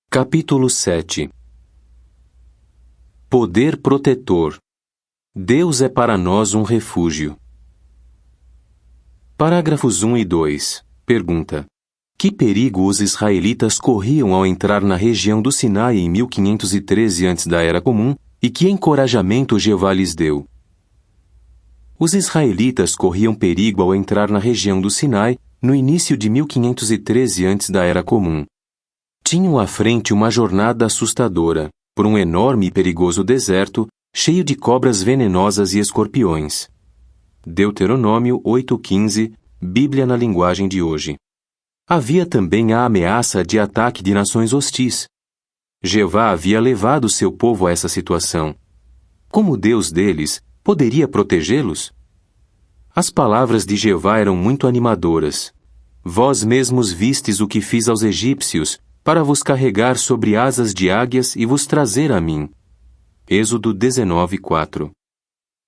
Capítulo 7. Poder protetor. Deus é para nós um refúgio. Parágrafos 1 e 2. Pergunta: que perigo os israelitas corriam ao entrar na região do Sinai em 1513 antes da Era Comum e que encorajamento Jeová lhes deu? Os israelitas corriam perigo ao entrar na região do Sinai no início de 1513 antes da Era Comum. Tinham à frente uma jornada assustadora, por um enorme e perigoso deserto, cheio de cobras venenosas e escorpiões. Deuteronômio 8:15, Bíblia na linguagem de hoje. Havia também a ameaça de ataque de nações hostis. Jeová havia levado seu povo a essa situação. Como Deus deles, poderia protegê-los? As palavras de Jeová eram muito animadoras. Vós mesmos vistes o que fiz aos egípcios, para vos carregar sobre asas de águias e vos trazer a mim. Êxodo 19:4.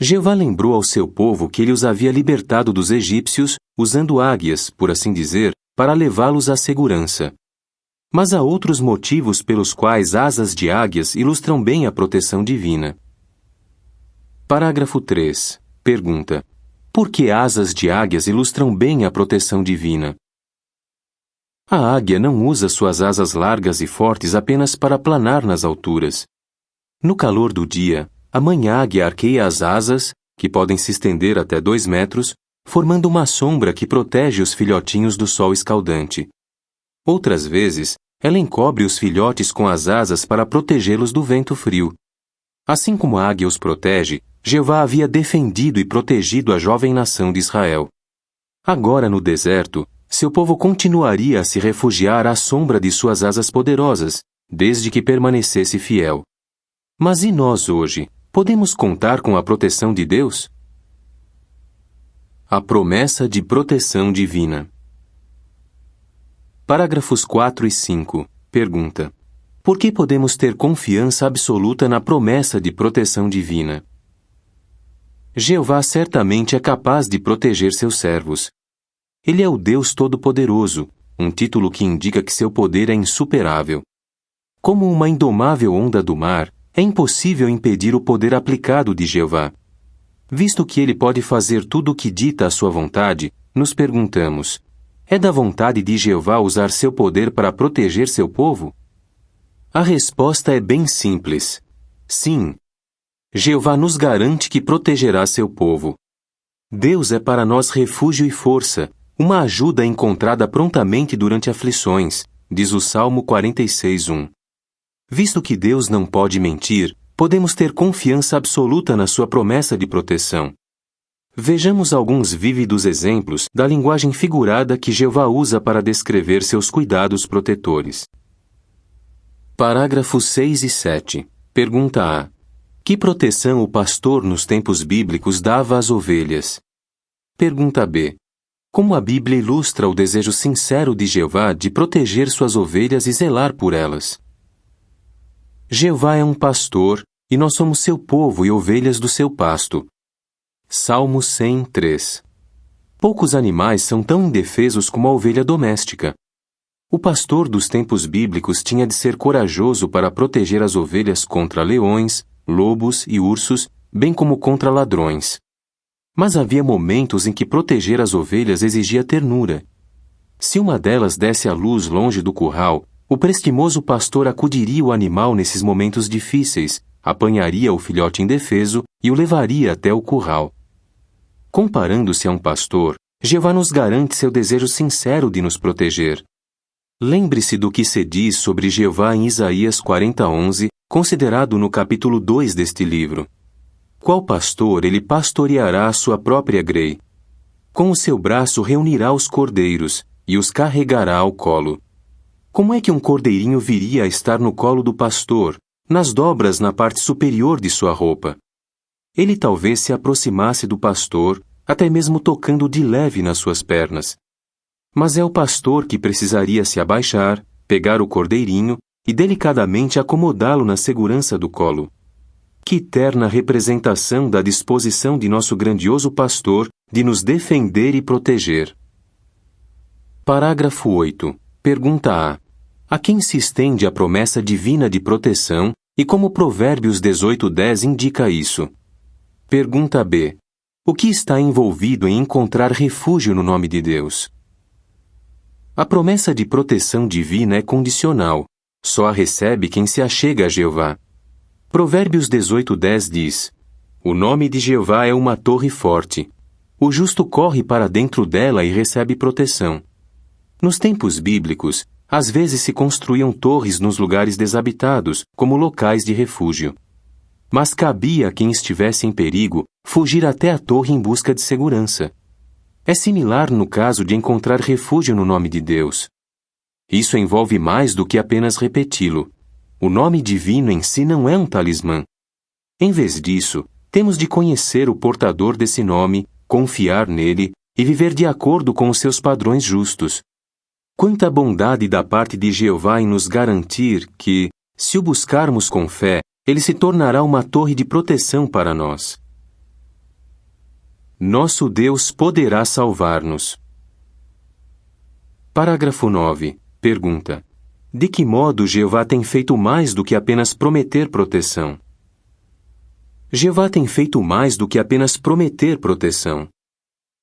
Jeová lembrou ao seu povo que ele os havia libertado dos egípcios, usando águias, por assim dizer, para levá-los à segurança. Mas há outros motivos pelos quais asas de águias ilustram bem a proteção divina. Parágrafo 3. Pergunta: por que asas de águias ilustram bem a proteção divina? A águia não usa suas asas largas e fortes apenas para planar nas alturas. No calor do dia, a mãe águia arqueia as asas, que podem se estender até 2 metros, formando uma sombra que protege os filhotinhos do sol escaldante. Outras vezes, ela encobre os filhotes com as asas para protegê-los do vento frio. Assim como a águia os protege, Jeová havia defendido e protegido a jovem nação de Israel. Agora no deserto, seu povo continuaria a se refugiar à sombra de suas asas poderosas, desde que permanecesse fiel. Mas e nós hoje? Podemos contar com a proteção de Deus? A promessa de proteção divina. Parágrafos 4 e 5. Pergunta: por que podemos ter confiança absoluta na promessa de proteção divina? Jeová certamente é capaz de proteger seus servos. Ele é o Deus Todo-Poderoso, um título que indica que seu poder é insuperável. Como uma indomável onda do mar, é impossível impedir o poder aplicado de Jeová. Visto que ele pode fazer tudo o que dita a sua vontade, nos perguntamos: é da vontade de Jeová usar seu poder para proteger seu povo? A resposta é bem simples. Sim. Jeová nos garante que protegerá seu povo. Deus é para nós refúgio e força, uma ajuda encontrada prontamente durante aflições, diz o Salmo 46:1. Visto que Deus não pode mentir, podemos ter confiança absoluta na sua promessa de proteção. Vejamos alguns vívidos exemplos da linguagem figurada que Jeová usa para descrever seus cuidados protetores. Parágrafos 6 e 7. Pergunta A: que proteção o pastor nos tempos bíblicos dava às ovelhas? Pergunta B: como a Bíblia ilustra o desejo sincero de Jeová de proteger suas ovelhas e zelar por elas? Jeová é um pastor, e nós somos seu povo e ovelhas do seu pasto. Salmo 100:3. Poucos animais são tão indefesos como a ovelha doméstica. O pastor dos tempos bíblicos tinha de ser corajoso para proteger as ovelhas contra leões, lobos e ursos, bem como contra ladrões. Mas havia momentos em que proteger as ovelhas exigia ternura. Se uma delas desse à luz longe do curral, o prestimoso pastor acudiria o animal nesses momentos difíceis, apanharia o filhote indefeso e o levaria até o curral. Comparando-se a um pastor, Jeová nos garante seu desejo sincero de nos proteger. Lembre-se do que se diz sobre Jeová em Isaías 40:11, considerado no capítulo 2 deste livro. Qual pastor ele pastoreará a sua própria grei? Com o seu braço reunirá os cordeiros e os carregará ao colo. Como é que um cordeirinho viria a estar no colo do pastor, nas dobras na parte superior de sua roupa? Ele talvez se aproximasse do pastor, até mesmo tocando de leve nas suas pernas. Mas é o pastor que precisaria se abaixar, pegar o cordeirinho e delicadamente acomodá-lo na segurança do colo. Que terna representação da disposição de nosso grandioso pastor de nos defender e proteger. Parágrafo 8. Pergunta A: a quem se estende a promessa divina de proteção e como Provérbios 18:10 indica isso? Pergunta B. O que está envolvido em encontrar refúgio no nome de Deus? A promessa de proteção divina é condicional. Só a recebe quem se achega a Jeová. Provérbios 18:10 diz: O nome de Jeová é uma torre forte. O justo corre para dentro dela e recebe proteção. Nos tempos bíblicos, às vezes se construíam torres nos lugares desabitados, como locais de refúgio. Mas cabia a quem estivesse em perigo fugir até a torre em busca de segurança. É similar no caso de encontrar refúgio no nome de Deus. Isso envolve mais do que apenas repeti-lo. O nome divino em si não é um talismã. Em vez disso, temos de conhecer o portador desse nome, confiar nele e viver de acordo com os seus padrões justos. Quanta bondade da parte de Jeová em nos garantir que, se o buscarmos com fé, ele se tornará uma torre de proteção para nós. Nosso Deus poderá salvar-nos. Parágrafo 9. Pergunta: de que modo Jeová tem feito mais do que apenas prometer proteção? Jeová tem feito mais do que apenas prometer proteção.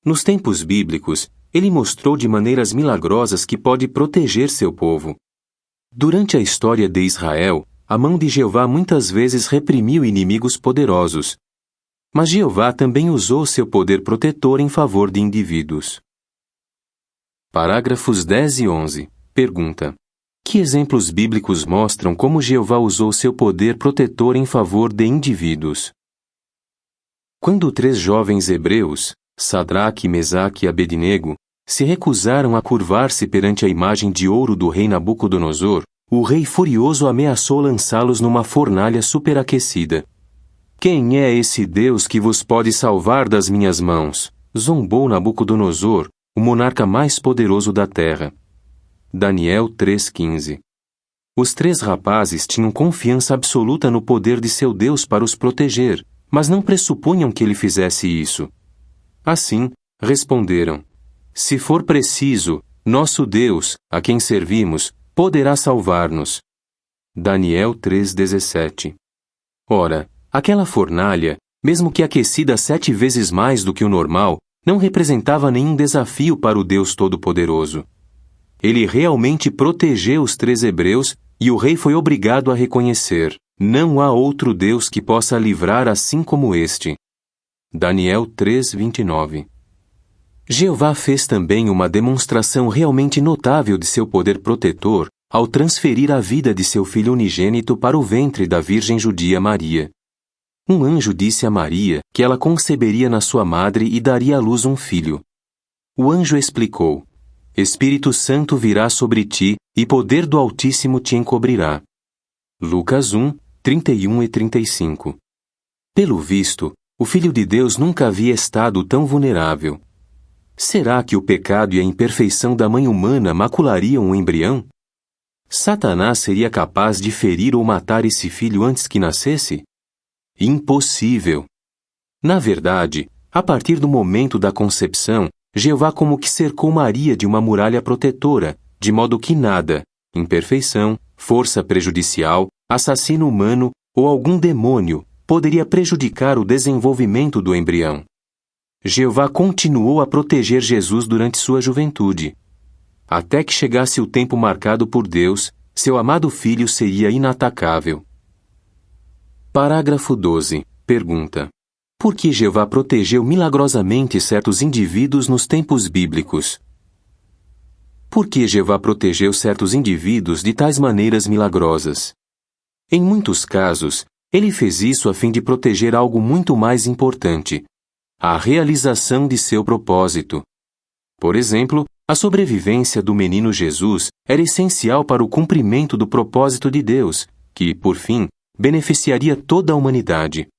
Nos tempos bíblicos, ele mostrou de maneiras milagrosas que pode proteger seu povo. Durante a história de Israel, a mão de Jeová muitas vezes reprimiu inimigos poderosos. Mas Jeová também usou seu poder protetor em favor de indivíduos. Parágrafos 10 e 11. Pergunta: que exemplos bíblicos mostram como Jeová usou seu poder protetor em favor de indivíduos? Quando 3 jovens hebreus, Sadraque, Mesaque e Abednego, se recusaram a curvar-se perante a imagem de ouro do rei Nabucodonosor, o rei furioso ameaçou lançá-los numa fornalha superaquecida. Quem é esse Deus que vos pode salvar das minhas mãos? Zombou Nabucodonosor, o monarca mais poderoso da terra. Daniel 3:15. Os 3 rapazes tinham confiança absoluta no poder de seu Deus para os proteger, mas não pressupunham que ele fizesse isso. Assim, responderam: se for preciso, nosso Deus, a quem servimos, poderá salvar-nos. Daniel 3:17. Ora, aquela fornalha, mesmo que aquecida 7 vezes mais do que o normal, não representava nenhum desafio para o Deus Todo-Poderoso. Ele realmente protegeu os 3 hebreus e o rei foi obrigado a reconhecer: não há outro Deus que possa livrar assim como este. Daniel 3:29. Jeová fez também uma demonstração realmente notável de seu poder protetor ao transferir a vida de seu filho unigênito para o ventre da virgem judia Maria. Um anjo disse a Maria que ela conceberia na sua madre e daria à luz um filho. O anjo explicou: Espírito Santo virá sobre ti e poder do Altíssimo te encobrirá. Lucas 1, 31 e 35. Pelo visto, o Filho de Deus nunca havia estado tão vulnerável. Será que o pecado e a imperfeição da mãe humana maculariam o embrião? Satanás seria capaz de ferir ou matar esse filho antes que nascesse? Impossível! Na verdade, a partir do momento da concepção, Jeová como que cercou Maria de uma muralha protetora, de modo que nada, imperfeição, força prejudicial, assassino humano ou algum demônio poderia prejudicar o desenvolvimento do embrião. Jeová continuou a proteger Jesus durante sua juventude. Até que chegasse o tempo marcado por Deus, seu amado filho seria inatacável. Parágrafo 12. Pergunta: por que Jeová protegeu milagrosamente certos indivíduos nos tempos bíblicos? Por que Jeová protegeu certos indivíduos de tais maneiras milagrosas? Em muitos casos, ele fez isso a fim de proteger algo muito mais importante: a realização de seu propósito. Por exemplo, a sobrevivência do menino Jesus era essencial para o cumprimento do propósito de Deus, que, por fim, beneficiaria toda a humanidade.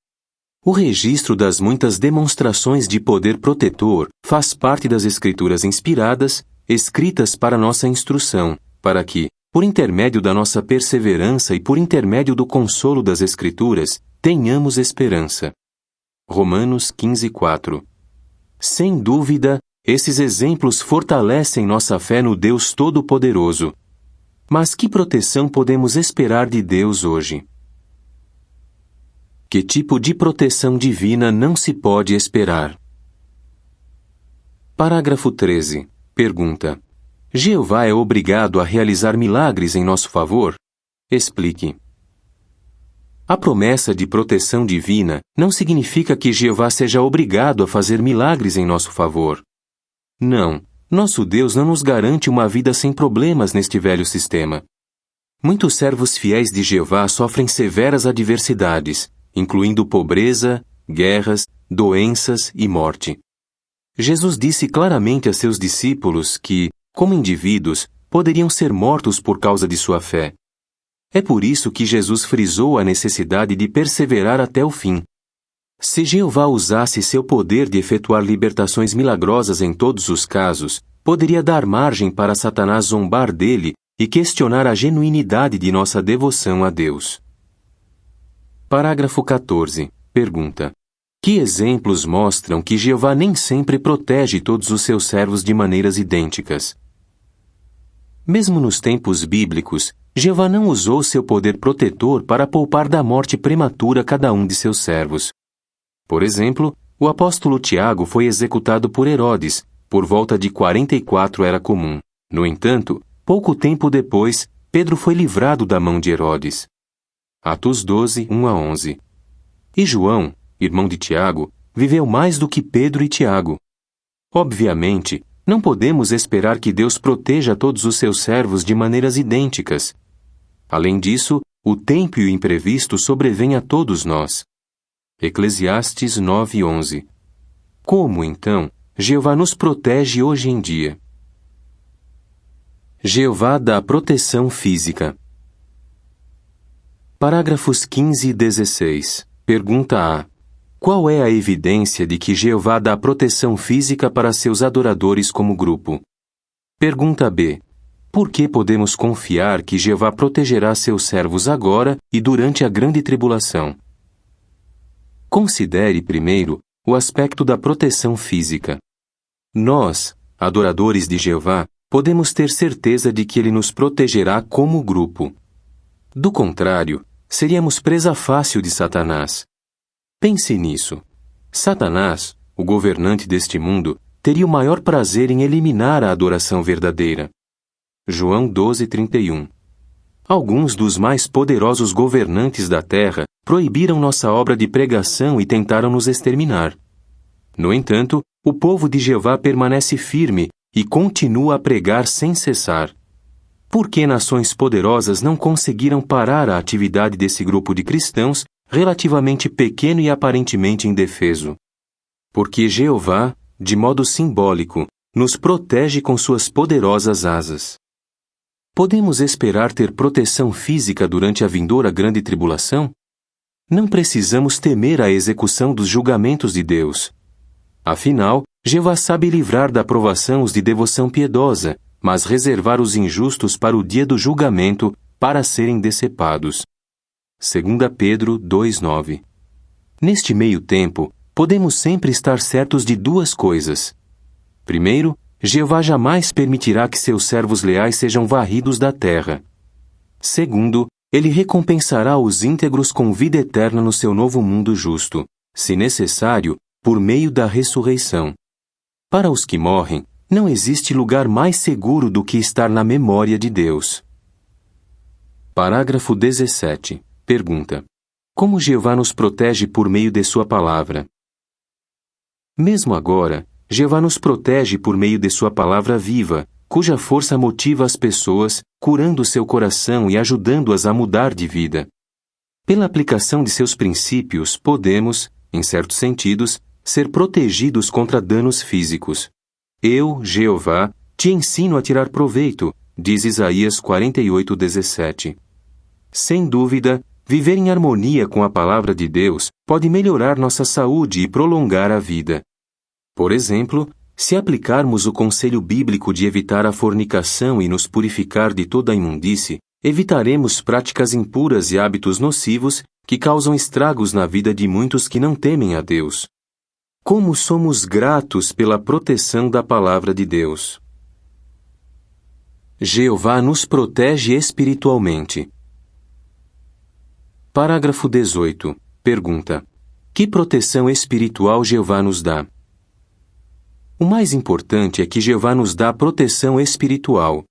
O registro das muitas demonstrações de poder protetor faz parte das Escrituras inspiradas, escritas para nossa instrução, para que, por intermédio da nossa perseverança e por intermédio do consolo das Escrituras, tenhamos esperança. Romanos 15:4. Sem dúvida, esses exemplos fortalecem nossa fé no Deus Todo-Poderoso. Mas que proteção podemos esperar de Deus hoje? Que tipo de proteção divina não se pode esperar? Parágrafo 13. Pergunta: Jeová é obrigado a realizar milagres em nosso favor? Explique. A promessa de proteção divina não significa que Jeová seja obrigado a fazer milagres em nosso favor. Não, nosso Deus não nos garante uma vida sem problemas neste velho sistema. Muitos servos fiéis de Jeová sofrem severas adversidades, incluindo pobreza, guerras, doenças e morte. Jesus disse claramente a seus discípulos que, como indivíduos, poderiam ser mortos por causa de sua fé. É por isso que Jesus frisou a necessidade de perseverar até o fim. Se Jeová usasse seu poder de efetuar libertações milagrosas em todos os casos, poderia dar margem para Satanás zombar dele e questionar a genuinidade de nossa devoção a Deus. Parágrafo 14. Pergunta: que exemplos mostram que Jeová nem sempre protege todos os seus servos de maneiras idênticas? Mesmo nos tempos bíblicos, Jeová não usou seu poder protetor para poupar da morte prematura cada um de seus servos. Por exemplo, o apóstolo Tiago foi executado por Herodes, por volta de 44 era comum. No entanto, pouco tempo depois, Pedro foi livrado da mão de Herodes. Atos 12, 1-11. E João, irmão de Tiago, viveu mais do que Pedro e Tiago. Obviamente, não podemos esperar que Deus proteja todos os seus servos de maneiras idênticas. Além disso, o tempo e o imprevisto sobrevêm a todos nós. Eclesiastes 9:11. Como, então, Jeová nos protege hoje em dia? Jeová dá proteção física. Parágrafos 15 e 16. Pergunta A. Qual é a evidência de que Jeová dá proteção física para seus adoradores como grupo? Pergunta B. Por que podemos confiar que Jeová protegerá seus servos agora e durante a grande tribulação? Considere, primeiro, o aspecto da proteção física. Nós, adoradores de Jeová, podemos ter certeza de que Ele nos protegerá como grupo. Do contrário, seríamos presa fácil de Satanás. Pense nisso. Satanás, o governante deste mundo, teria o maior prazer em eliminar a adoração verdadeira. João 12:31. Alguns dos mais poderosos governantes da terra proibiram nossa obra de pregação e tentaram nos exterminar. No entanto, o povo de Jeová permanece firme e continua a pregar sem cessar. Por que nações poderosas não conseguiram parar a atividade desse grupo de cristãos relativamente pequeno e aparentemente indefeso? Porque Jeová, de modo simbólico, nos protege com suas poderosas asas. Podemos esperar ter proteção física durante a vindoura grande tribulação? Não precisamos temer a execução dos julgamentos de Deus. Afinal, Jeová sabe livrar da provação os de devoção piedosa, mas reservar os injustos para o dia do julgamento para serem decepados. 2 Pedro 2:9. Neste meio tempo, podemos sempre estar certos de duas coisas. Primeiro, Jeová jamais permitirá que seus servos leais sejam varridos da terra. Segundo, Ele recompensará os íntegros com vida eterna no seu novo mundo justo, se necessário, por meio da ressurreição. Para os que morrem, não existe lugar mais seguro do que estar na memória de Deus. Parágrafo 17. Pergunta: como Jeová nos protege por meio de sua palavra? Mesmo agora, Jeová nos protege por meio de sua palavra viva, cuja força motiva as pessoas, curando seu coração e ajudando-as a mudar de vida. Pela aplicação de seus princípios, podemos, em certos sentidos, ser protegidos contra danos físicos. Eu, Jeová, te ensino a tirar proveito, diz Isaías 48:17. Sem dúvida, viver em harmonia com a palavra de Deus pode melhorar nossa saúde e prolongar a vida. Por exemplo, se aplicarmos o conselho bíblico de evitar a fornicação e nos purificar de toda a imundície, evitaremos práticas impuras e hábitos nocivos que causam estragos na vida de muitos que não temem a Deus. Como somos gratos pela proteção da palavra de Deus! Jeová nos protege espiritualmente. Parágrafo 18. Pergunta: que proteção espiritual Jeová nos dá? O mais importante é que Jeová nos dá proteção espiritual.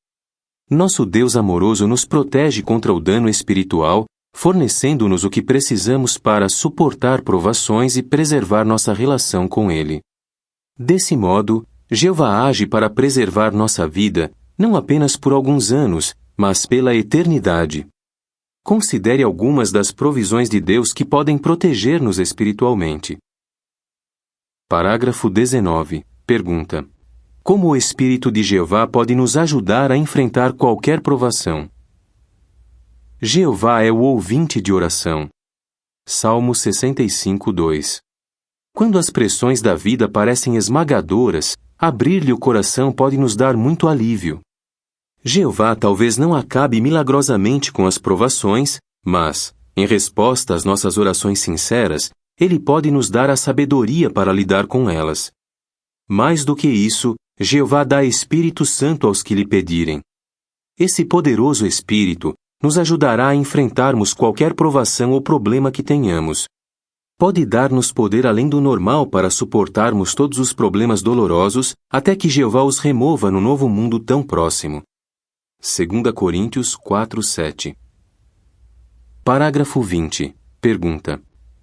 Nosso Deus amoroso nos protege contra o dano espiritual, fornecendo-nos o que precisamos para suportar provações e preservar nossa relação com Ele. Desse modo, Jeová age para preservar nossa vida, não apenas por alguns anos, mas pela eternidade. Considere algumas das provisões de Deus que podem proteger-nos espiritualmente. Parágrafo 19. Pergunta: como o Espírito de Jeová pode nos ajudar a enfrentar qualquer provação? Jeová é o ouvinte de oração. Salmo 65, 2. Quando as pressões da vida parecem esmagadoras, abrir-lhe o coração pode nos dar muito alívio. Jeová talvez não acabe milagrosamente com as provações, mas, em resposta às nossas orações sinceras, Ele pode nos dar a sabedoria para lidar com elas. Mais do que isso, Jeová dá Espírito Santo aos que lhe pedirem. Esse poderoso Espírito nos ajudará a enfrentarmos qualquer provação ou problema que tenhamos. Pode dar-nos poder além do normal para suportarmos todos os problemas dolorosos até que Jeová os remova no novo mundo tão próximo. 2 Coríntios 4, 7. Parágrafo 20. Pergunta: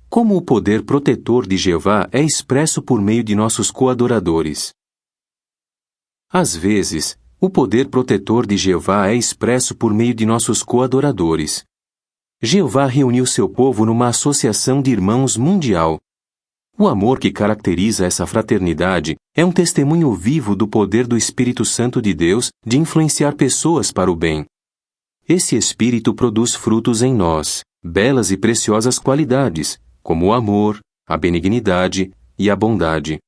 como o poder protetor de Jeová é expresso por meio de nossos coadoradores? Às vezes, o poder protetor de Jeová é expresso por meio de nossos coadoradores. Jeová reuniu seu povo numa associação de irmãos mundial. O amor que caracteriza essa fraternidade é um testemunho vivo do poder do Espírito Santo de Deus de influenciar pessoas para o bem. Esse Espírito produz frutos em nós, belas e preciosas qualidades, como o amor, a benignidade e a bondade.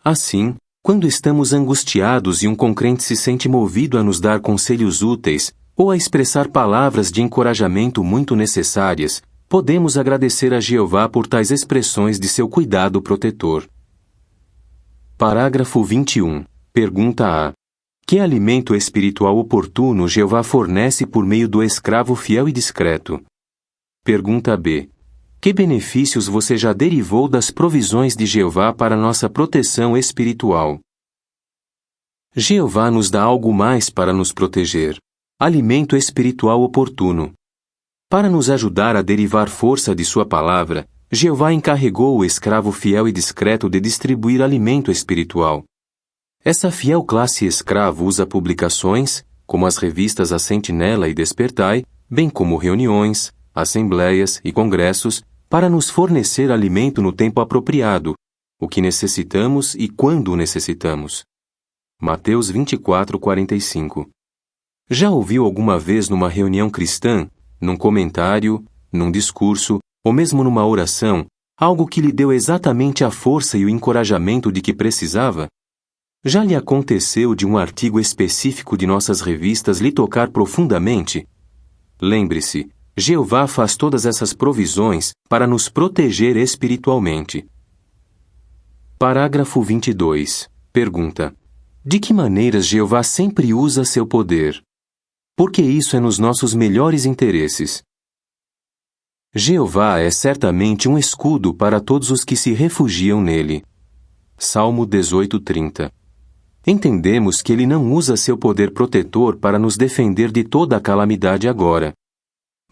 Assim, quando estamos angustiados e um concrente se sente movido a nos dar conselhos úteis ou a expressar palavras de encorajamento muito necessárias, podemos agradecer a Jeová por tais expressões de seu cuidado protetor. Parágrafo 21. Pergunta A: que alimento espiritual oportuno Jeová fornece por meio do escravo fiel e discreto? Pergunta B: que benefícios você já derivou das provisões de Jeová para nossa proteção espiritual? Jeová nos dá algo mais para nos proteger: alimento espiritual oportuno. Para nos ajudar a derivar força de sua palavra, Jeová encarregou o escravo fiel e discreto de distribuir alimento espiritual. Essa fiel classe escravo usa publicações, como as revistas A Sentinela e Despertai, bem como reuniões, assembleias e congressos, para nos fornecer alimento no tempo apropriado, o que necessitamos e quando o necessitamos. Mateus 24, 45. Já ouviu alguma vez numa reunião cristã, num comentário, num discurso, ou mesmo numa oração, algo que lhe deu exatamente a força e o encorajamento de que precisava? Já lhe aconteceu de um artigo específico de nossas revistas lhe tocar profundamente? Lembre-se, Jeová faz todas essas provisões para nos proteger espiritualmente. Parágrafo 22. Pergunta: de que maneiras Jeová sempre usa seu poder? Porque isso é nos nossos melhores interesses. Jeová é certamente um escudo para todos os que se refugiam nele. Salmo 18:30. Entendemos que ele não usa seu poder protetor para nos defender de toda a calamidade agora,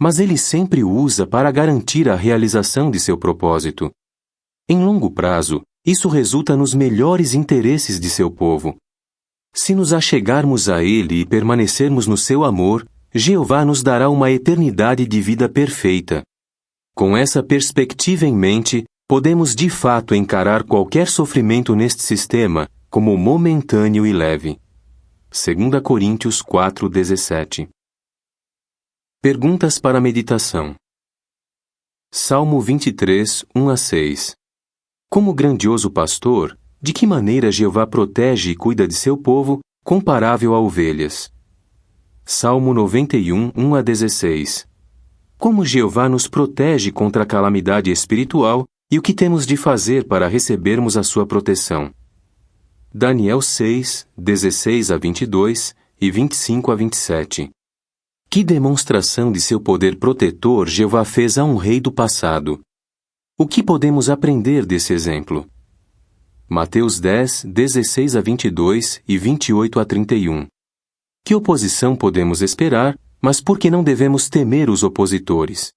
mas ele sempre o usa para garantir a realização de seu propósito. Em longo prazo, isso resulta nos melhores interesses de seu povo. Se nos achegarmos a ele e permanecermos no seu amor, Jeová nos dará uma eternidade de vida perfeita. Com essa perspectiva em mente, podemos de fato encarar qualquer sofrimento neste sistema como momentâneo e leve. 2 Coríntios 4:17. Perguntas para meditação. Salmo 23, 1-6. Como grandioso pastor, de que maneira Jeová protege e cuida de seu povo, comparável a ovelhas? Salmo 91, 1-16. Como Jeová nos protege contra a calamidade espiritual e o que temos de fazer para recebermos a sua proteção? Daniel 6, 16-22 e 25 a 27. Que demonstração de seu poder protetor Jeová fez a um rei do passado? O que podemos aprender desse exemplo? Mateus 10, 16 a 22 e 28 a 31. Que oposição podemos esperar, mas por que não devemos temer os opositores?